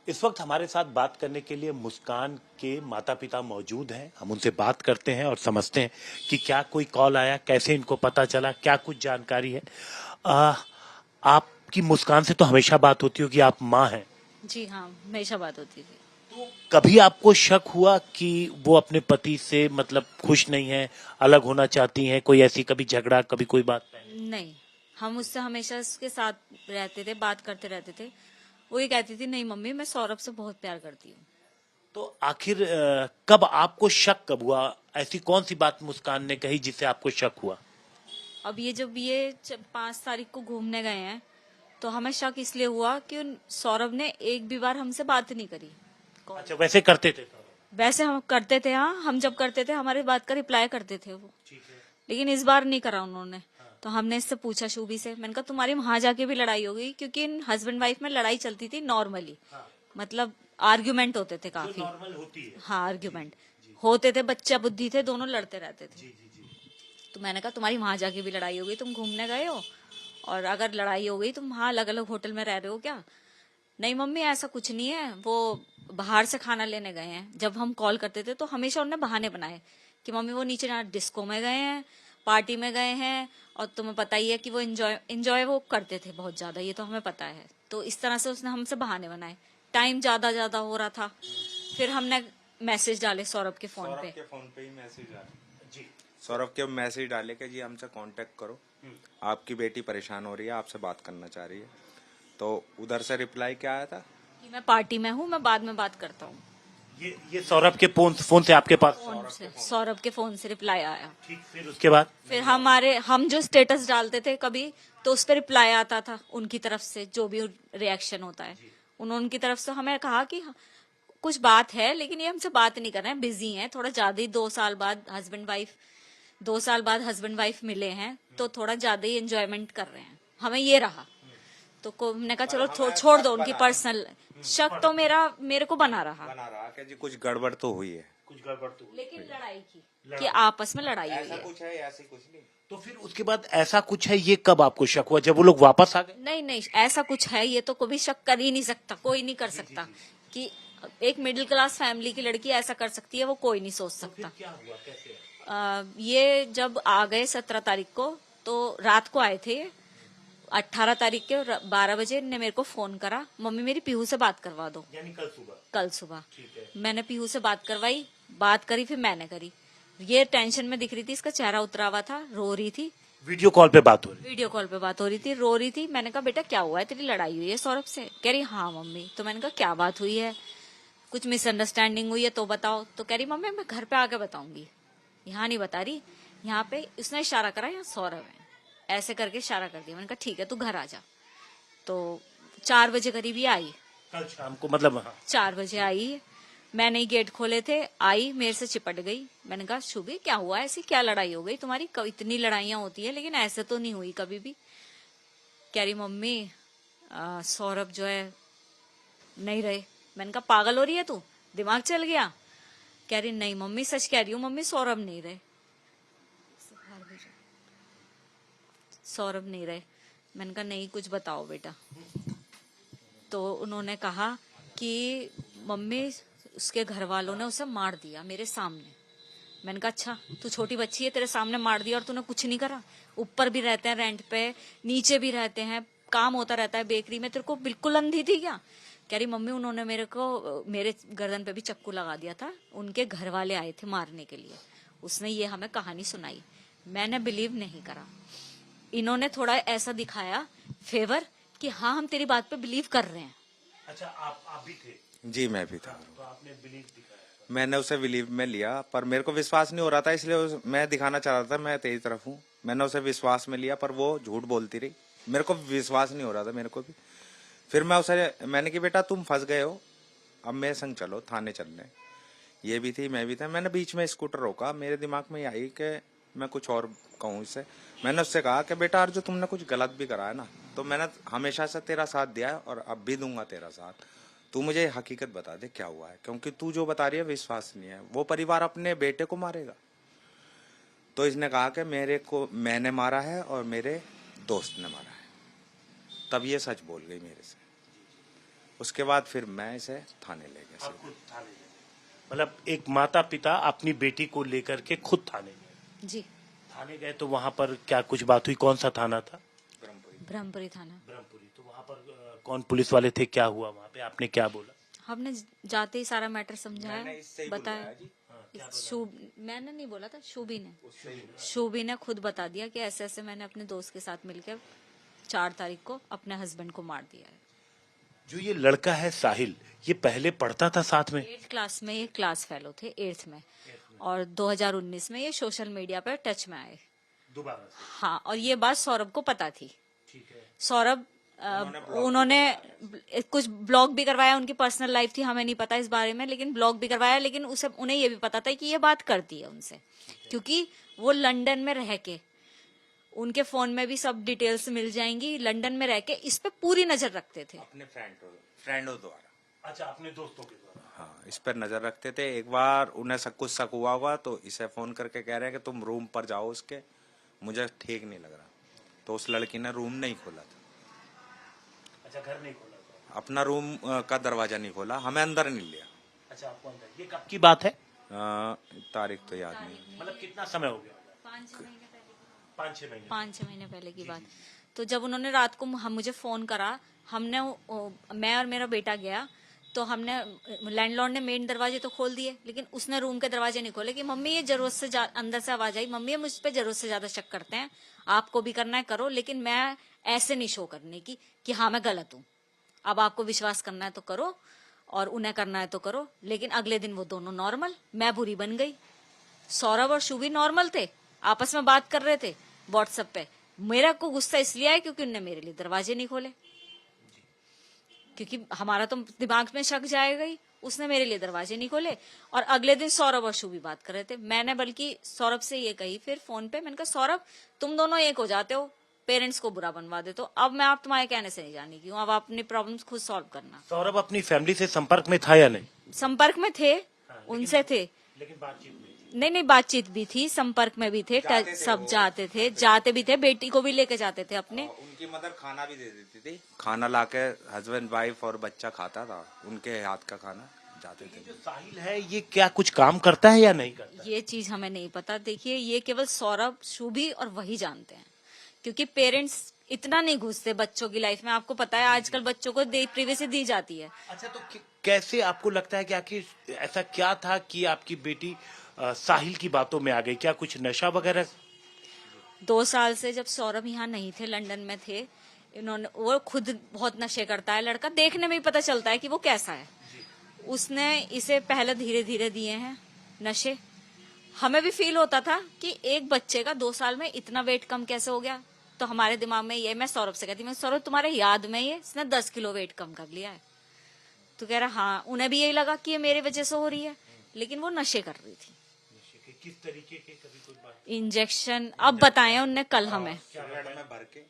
इस वक्त हमारे साथ बात करने के लिए मुस्कान के माता पिता मौजूद हैं। हम उनसे बात करते हैं और समझते हैं कि क्या कोई कॉल आया, कैसे इनको पता चला, क्या कुछ जानकारी है। आ, आपकी मुस्कान से तो हमेशा बात होती होगी, आप माँ हैं। जी हाँ, हमेशा बात होती थी। तो कभी आपको शक हुआ कि वो अपने पति से मतलब खुश नहीं है, अलग होना चाहती हैं? कोई ऐसी कभी झगड़ा, कभी कोई बात? नहीं, हम उससे हमेशा उसके साथ रहते थे, बात करते रहते थे। वो ये कहती थी, नहीं मम्मी मैं सौरभ से बहुत प्यार करती हूँ। तो आखिर कब आपको शक कब हुआ? ऐसी कौन सी बात मुस्कान ने कही जिससे आपको शक हुआ? अब ये जब ये 5 तारीख को घूमने गए हैं तो हमें शक इसलिए हुआ कि सौरभ ने एक भी बार हमसे बात नहीं करी। अच्छा, वैसे करते थे तो? वैसे हम करते थे, हाँ, हम जब करते थे हमारी बात का रिप्लाई करते थे वो। ठीक है। लेकिन इस बार नहीं करा उन्होंने। तो हमने इससे पूछा शुभी से, मैंने कहा तुम्हारी वहां जाके भी लड़ाई हो गई? क्योंकि इन हस्बैंड वाइफ में लड़ाई चलती थी नॉर्मली। मतलब आर्ग्यूमेंट होते थे काफी। नॉर्मल होती है। हाँ, आर्ग्यूमेंट होते थे, बच्चा बुद्धि थे, दोनों लड़ते रहते थे। तो मैंने कहा तुम्हारी वहां जाके भी लड़ाई हो गई, तुम घूमने गए हो और अगर लड़ाई हो गई तुम वहां अलग अलग होटल में रह रहे हो क्या? नहीं मम्मी ऐसा कुछ नहीं है, वो बाहर से खाना लेने गए हैं। जब हम कॉल करते थे तो हमेशा उन्होंने बहाने बनाए कि मम्मी वो नीचे डिस्को में गए हैं, पार्टी में गए हैं, और तुम्हें पता ही है कि वो एंजॉय वो करते थे बहुत ज्यादा, ये तो हमें पता है। तो इस तरह से उसने हमसे बहाने बनाए। टाइम ज्यादा ज्यादा हो रहा था, फिर हमने मैसेज डाले सौरभ के फोन पे। फोन पे ही मैसेज डाले जी। सौरभ के मैसेज डाले कि जी हमसे कांटेक्ट करो, आपकी बेटी परेशान हो रही है, आपसे बात करना चाह रही है। तो उधर से रिप्लाई क्या आया था कि मैं पार्टी में हूँ, मैं बाद में बात करता हूँ। ये सौरभ के फोन से आपके पास? सौरभ के फोन से रिप्लाई आया। ठीक, फिर उसके बाद? फिर हम जो स्टेटस डालते थे कभी, तो उस पर रिप्लाई आता था उनकी तरफ से, जो भी रिएक्शन होता है उनकी तरफ से। हमें कहा कि कुछ बात है लेकिन ये हमसे बात नहीं कर रहे हैं, बिजी हैं थोड़ा ज्यादा ही। 2 साल बाद हस्बैंड वाइफ मिले हैं तो थोड़ा ज्यादा ही एंजॉयमेंट कर रहे हैं, हमें ये रहा। तो हमने कहा चलो छोड़ दो उनकी पर्सनल। शक तो मेरे को बना रहा कि जी कुछ गड़बड़ तो हुई है, लेकिन लड़ाई की कि आपस में लड़ाई हुई है। कुछ है ऐसे कुछ नहीं। तो फिर उसके बाद ऐसा कुछ है, ये कब आपको शक हुआ? जब वो लोग वापस आ गए? नहीं, ऐसा कुछ है ये तो कभी शक कर ही नहीं सकता, कोई नहीं कर सकता कि एक मिडिल क्लास फैमिली की लड़की ऐसा कर सकती है, वो कोई नहीं सोच सकता। क्या हुआ, कैसे? ये जब आ गए 17 तारीख को, तो रात को आए थे। 18 तारीख के 12 बजे ने मेरे को फोन करा, मम्मी मेरी पीहू से बात करवा दो। यानी कल सुबह ठीक है। मैंने पीहू से बात करवाई, बात करी, फिर मैंने करी। ये टेंशन में दिख रही थी, इसका चेहरा उतरा हुआ था, रो रही थी। वीडियो कॉल पे बात हो रही? वीडियो कॉल पे बात हो रही थी, रो रही थी। मैंने कहा बेटा क्या हुआ है, तेरी लड़ाई हुई है सौरभ से? कह रही हाँ मम्मी। तो मैंने कहा क्या बात हुई है, कुछ मिसअंडरस्टैंडिंग हुई है तो बताओ। तो कह रही मम्मी मैं घर पे आके बताऊंगी, यहाँ नहीं बता रही। यहाँ पे उसने इशारा करा, यहाँ सौरभ है, ऐसे करके इशारा कर दिया। मैंने कहा ठीक है तू घर आ जा। तो 4 बजे करीब ही आई, कल शाम को मतलब? हाँ। 4 बजे आई, मैंने ही गेट खोले थे, आई मेरे से चिपट गई। मैंने कहा शुभी क्या हुआ, ऐसी क्या लड़ाई हो गई तुम्हारी? इतनी लड़ाइयां होती है लेकिन ऐसे तो नहीं हुई कभी भी। कह रही मम्मी सौरभ जो है नहीं रहे। मैंने कहा पागल हो रही है तू, दिमाग चल गया? कह रही नहीं मम्मी सच कह रही हूँ मम्मी, सौरभ नहीं रहे, सौरभ नहीं रहे। मैंने कहा नहीं कुछ बताओ बेटा। तो उन्होंने कहा कि मम्मी उसके घर वालों ने उसे मार दिया मेरे सामने। मैंने कहा अच्छा तू छोटी बच्ची है, तेरे सामने मार दिया और तूने कुछ नहीं करा? ऊपर भी रहते हैं रेंट पे, नीचे भी रहते हैं, काम होता रहता है बेकरी में, तेरे को बिल्कुल अंधी थी क्या? कह रही मम्मी उन्होंने मेरे गर्दन पे भी चक्कू लगा दिया था, उनके घर वाले आए थे मारने के लिए। उसने ये हमें कहानी सुनाई, मैंने बिलीव नहीं करा। इन्होंने थोड़ा ऐसा दिखाया फेवर कि हाँ हम तेरी बात पे बिलीव कर रहे हैं। अच्छा, आप भी थे? जी मैं भी था। तो आपने बिलीव दिखाया? मैंने उसे बिलीव में लिया, पर मेरे को विश्वास नहीं हो रहा था, इसलिए मैं दिखाना चाह रहा था मैं तेरी तरफ हूँ। मैंने उसे विश्वास में लिया, पर वो झूठ बोलती रही, मेरे को विश्वास नहीं हो रहा था मेरे को भी। फिर मैंने कि बेटा तुम फंस गए हो, अब मेरे संग चलो थाने चलने। ये भी थी, मैं भी था। मैंने बीच में स्कूटर रोका, मेरे दिमाग में आई कि मैं कुछ और कहूँ इससे। मैंने उससे कहा कि बेटा जो तुमने कुछ गलत भी करा है ना, तो मैंने हमेशा से तेरा साथ दिया है और अब भी दूंगा तेरा साथ। तू मुझे हकीकत बता दे क्या हुआ है, क्योंकि तू जो बता रही है विश्वास नहीं है। वो परिवार अपने बेटे को मारेगा? तो इसने कहा कि मैंने मारा है और मेरे दोस्त ने मारा है। तब ये सच बोल गई मेरे से। उसके बाद फिर मैं इसे थाने ले गया आप खुद थाने गए, मतलब एक माता पिता अपनी बेटी को लेकर के खुद थाने गए। जी। थाने गए तो वहां पर क्या कुछ बात हुई? कौन सा थाना था? ब्रह्मपुरी थाना। ब्रह्मपुरी। तो वहां पर कौन पुलिस वाले थे? क्या हुआ वहां पे? आपने क्या बोला? हमने जाते ही सारा मैटर मैंने समझाया, इससे ही बताया। बुलवाया जी। मैंने नहीं बोला था, शूबी ने खुद बता दिया कि ऐसे ऐसे मैंने अपने दोस्त के साथ मिलकर 4 तारीख को अपने हस्बैंड को मार दिया है। जो ये लड़का है साहिल, ये पहले पढ़ता था साथ में? 8th क्लास में ये क्लास फेलो थे, 8th में, और 2019 में ये सोशल मीडिया पर टच में आए दोबारा से? हाँ, और ये बात सौरभ को पता थी। ठीक है। सौरभ उन्होंने कुछ ब्लॉग भी करवाया, उनकी पर्सनल लाइफ थी, हमें नहीं पता इस बारे में, लेकिन ब्लॉग भी करवाया। लेकिन उसे उन्हें ये भी पता था कि ये बात करती है उनसे, क्योंकि वो लंदन में रह के, उनके फोन में भी सब डिटेल्स मिल जाएंगी, लंदन में रह के इस पे पूरी नजर रखते थे अपने फ्रेंडों द्वारा। अच्छा, अपने दोस्तों के द्वारा। हाँ, इस पर नजर रखते थे। एक बार उन्हें कुछ शक हुआ होगा तो इसे फोन करके कह रहे हैं कि तुम रूम पर जाओ उसके, मुझे ठीक नहीं लग रहा। तो उस लड़की ने रूम नहीं खोला था। अच्छा, घर नहीं खोला था? अपना रूम का दरवाजा नहीं खोला, हमें अंदर नहीं लिया। अच्छा, आपको अंदर। ये कब की बात है? तारीख तो याद नहीं। मतलब कितना समय हो गया? 5-6 महीने पहले। 5-6 महीने। 5-6 महीने पहले की बात। तो जब उन्होंने रात को मुझे फोन करा, हमने मैं और मेरा बेटा गया, तो हमने लैंडलॉर्ड ने मेन दरवाजे तो खोल दिए, लेकिन उसने रूम के दरवाजे नहीं खोले कि मम्मी ये जरूरत से अंदर से आवाज आई, मम्मी ये मुझ पे जरूरत से ज्यादा शक करते हैं, आपको भी करना है करो, लेकिन मैं ऐसे नहीं शो करने की कि हाँ मैं गलत हूँ। अब आपको विश्वास करना है तो करो और उन्हें करना है तो करो। लेकिन अगले दिन वो दोनों नॉर्मल, मैं बुरी बन गई। सौरभ और शुभी नॉर्मल थे, आपस में बात कर रहे थे व्हाट्सएप पे। मेरा को गुस्सा इसलिए आया क्योंकि उनने मेरे लिए दरवाजे नहीं खोले, क्योंकि हमारा तो दिमाग में शक जाएगा ही, उसने मेरे लिए दरवाजे नहीं खोले। और अगले दिन सौरभ और शुभी बात कर रहे थे। मैंने बल्कि सौरभ से ये कही फिर फोन पे, मैंने कहा सौरभ तुम दोनों एक हो जाते हो, पेरेंट्स को बुरा बनवा देते हो, अब मैं आप तुम्हारे कहने से नहीं जाने की हूँ, अब आप अपनी प्रॉब्लम्स खुद सॉल्व करना। सौरभ अपनी फैमिली से संपर्क में था या नहीं? संपर्क में थे, उनसे थे, लेकिन बातचीत नहीं बातचीत भी थी, संपर्क में भी थे, सब जाते थे, जाते भी थे, बेटी को भी लेके जाते थे अपने। उनकी मदर खाना भी दे देती थी, खाना लाके हस्बैंड वाइफ और बच्चा खाता था, उनके हाथ का खाना जाते थे। जो साहिल है ये क्या कुछ काम करता है या नहीं करता? ये चीज हमें नहीं पता। देखिए ये केवल सौरभ, शुभी और वही जानते हैं, क्योंकि पेरेंट्स इतना नहीं घुसते बच्चों की लाइफ में। आपको पता है आजकल बच्चों को प्रिवेसी दी जाती है। अच्छा, तो कैसे आपको लगता है कि आखिर ऐसा क्या था कि आपकी बेटी साहिल की बातों में आ गई? क्या कुछ नशा वगैरह? 2 साल से जब सौरभ यहाँ नहीं थे, लंदन में थे, इन्होंने, वो खुद बहुत नशे करता है लड़का, देखने में ही पता चलता है कि वो कैसा है। उसने इसे पहले धीरे धीरे दिए हैं नशे। हमें भी फील होता था कि एक बच्चे का 2 साल में इतना वेट कम कैसे हो गया। तो हमारे दिमाग में ये, मैं सौरभ से कहती, मैं सौरभ तुम्हारे याद में ये इसने 10 किलो वेट कम कर लिया है। तो कह रहा हाँ, उन्हें भी यही लगा कि ये मेरी वजह से हो रही है, लेकिन वो नशे कर रही थी। किस तरीके के? कभी कोई बात? इंजेक्शन अब बताए उनने कल हमें, में भर के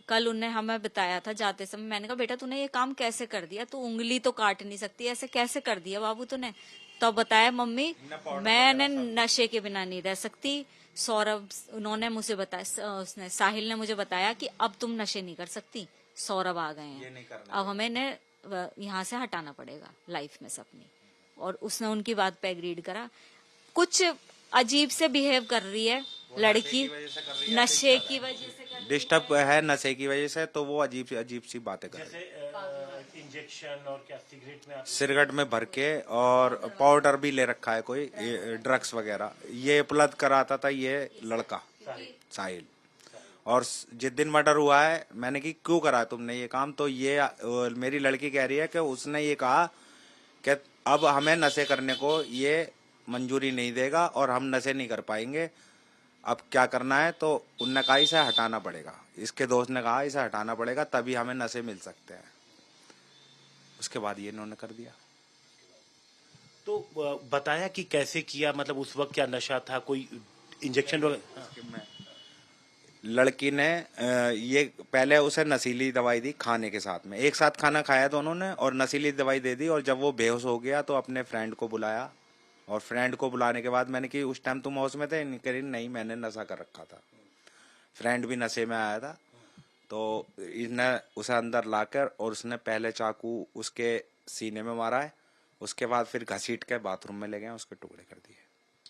कल उनने हमें बताया था जाते समय। मैंने कहा बेटा तूने ये काम कैसे कर दिया, तू उंगली तो काट नहीं सकती, ऐसे कैसे कर दिया बाबू तूने? तो बताया मम्मी मैंने नशे के बिना नहीं रह सकती। सौरभ, उन्होंने मुझे बताया, उसने साहिल ने मुझे बताया कि अब तुम नशे नहीं कर सकती, सौरभ आ गए हैं, अब हमें यहाँ से हटाना पड़ेगा लाइफ में से अपनी। और उसने उनकी बात पे एग्रीड करा। कुछ अजीब से बिहेव कर रही है लड़की, नशे की वजह से डिस्टर्ब है, नशे की वजह से, तो वो अजीब सी बातें कर रही है। इंजेक्शन और क्या सिगरेट में? सिगरेट में भर के, और पाउडर भी ले रखा है कोई, ड्रग्स वगैरह ये उपलब्ध कराता था ये लड़का साहिल। और जिस दिन मर्डर हुआ है, मैंने कि क्यों करा तुमने ये काम, तो ये मेरी लड़की कह रही है कि उसने ये कहा कि अब हमें नशे करने को ये मंजूरी नहीं देगा और हम नशे नहीं कर पाएंगे, अब क्या करना है? तो उनने कहा इसे हटाना पड़ेगा, इसके दोस्त ने कहा इसे हटाना पड़ेगा तभी हमें नशे मिल सकते हैं। उसके बाद ये इन्होंने कर दिया। तो बताया कि कैसे किया, मतलब उस वक्त क्या नशा था, कोई इंजेक्शन वगैरह? लड़की ने ये पहले उसे नशीली दवाई दी खाने के साथ में, एक साथ खाना खाया दोनों ने और नशीली दवाई दे दी। और जब वो बेहोश हो गया तो अपने फ्रेंड को बुलाया, और फ्रेंड को बुलाने के बाद मैंने कि उस टाइम तुम होश में थे? नहीं, मैंने नशा कर रखा था, फ्रेंड भी नशे में आया था। तो इसने उसे अंदर लाकर और उसने पहले चाकू उसके सीने में मारा है, उसके बाद फिर घसीट के बाथरूम में ले गए, उसके टुकड़े कर दिए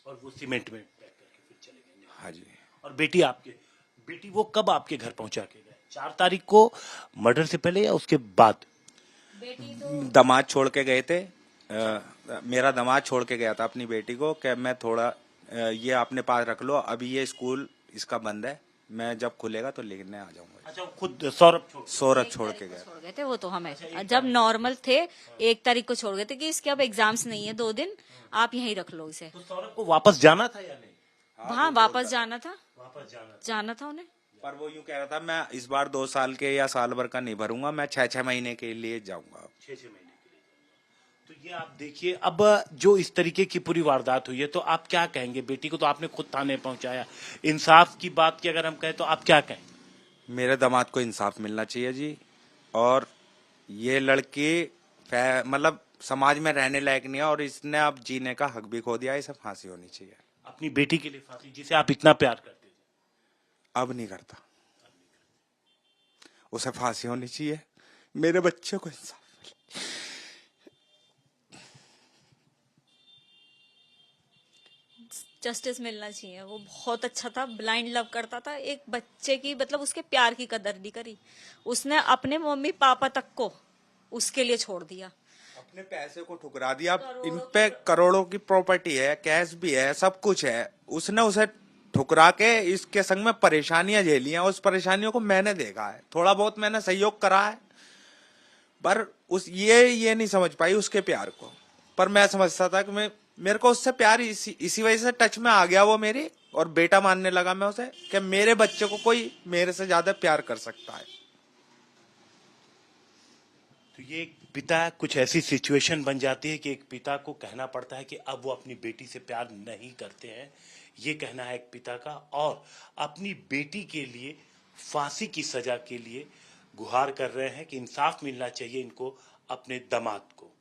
और वो सीमेंट में पैक करके फिर चले गए। हाँ जी। और बेटी वो कब आपके घर पहुंचा के गए? 4 तारीख को मर्डर से पहले या उसके बाद? बेटी तो दामाद छोड़ के गए थे। मेरा दामाद छोड़ के गया था अपनी बेटी को कि मैं थोड़ा ये अपने पास रख लो, अभी ये स्कूल इसका बंद है, मैं जब खुलेगा तो लेने आ जाऊंगा। अच्छा, वो खुद सौरभ सौरभ छोड़ के गया। छोड़ गए थे वो तो हमें, जब नॉर्मल थे 1 तारीख को छोड़ गए थे कि इसके अब एग्जाम्स नहीं है 2 दिन, आप यहीं रख लो इसे। तो सौरभ को वापस जाना था या नहीं? वहाँ वापस जाना था, वापस जाना था उन्हें। पर वो यूं कह रहा था मैं इस बार 2 साल के या साल भर का नहीं भरूंगा, मैं 6-6 महीने के लिए जाऊंगा। 6-6 महीने के लिए जाऊंगा। तो ये आप देखिए, अब जो इस तरीके की पूरी वारदात हुई है, तो आप क्या कहेंगे? बेटी को तो आपने खुद थाने पहुंचाया, इंसाफ की बात की अगर हम कहें तो आप क्या कहें? मेरे दामाद को इंसाफ मिलना चाहिए जी, और ये लड़की मतलब समाज में रहने लायक नहीं है, और इसने अब जीने का हक भी खो दिया, इसे फांसी होनी चाहिए। अपनी बेटी के लिए फांसी, जिसे आप इतना प्यार करते थे? अब नहीं करता, उसे फांसी होनी चाहिए, मेरे बच्चे को इंसाफ मिले। जस्टिस मिलना चाहिए। वो बहुत अच्छा था, ब्लाइंड लव करता था, एक बच्चे की मतलब उसके प्यार की कदर नहीं करी उसने, अपने मम्मी पापा तक को उसके लिए छोड़ दिया, अपने पैसे को ठुकरा दिया। इन पे करोड़ों की प्रॉपर्टी है, कैश भी है, सब कुछ है, उसने उसे ठुकरा के इसके संग में परेशानियां झेली हैं। उस परेशानियों को मैंने देखा है, थोड़ा बहुत मैंने सहयोग करा है, पर ये नहीं समझ पाई उसके प्यार को। पर मैं समझता था कि मेरे को उससे प्यार इसी वजह से टच में आ गया वो मेरी, और बेटा मानने लगा मैं उसे कि मेरे बच्चे को कोई मेरे से ज्यादा प्यार कर सकता है। तो ये एक पिता, कुछ ऐसी सिचुएशन बन जाती है कि एक पिता को कहना पड़ता है कि अब वो अपनी बेटी से प्यार नहीं करते हैं, ये कहना है एक पिता का, और अपनी बेटी के लिए फांसी की सजा के लिए गुहार कर रहे हैं कि इंसाफ मिलना चाहिए इनको, अपने दामाद को।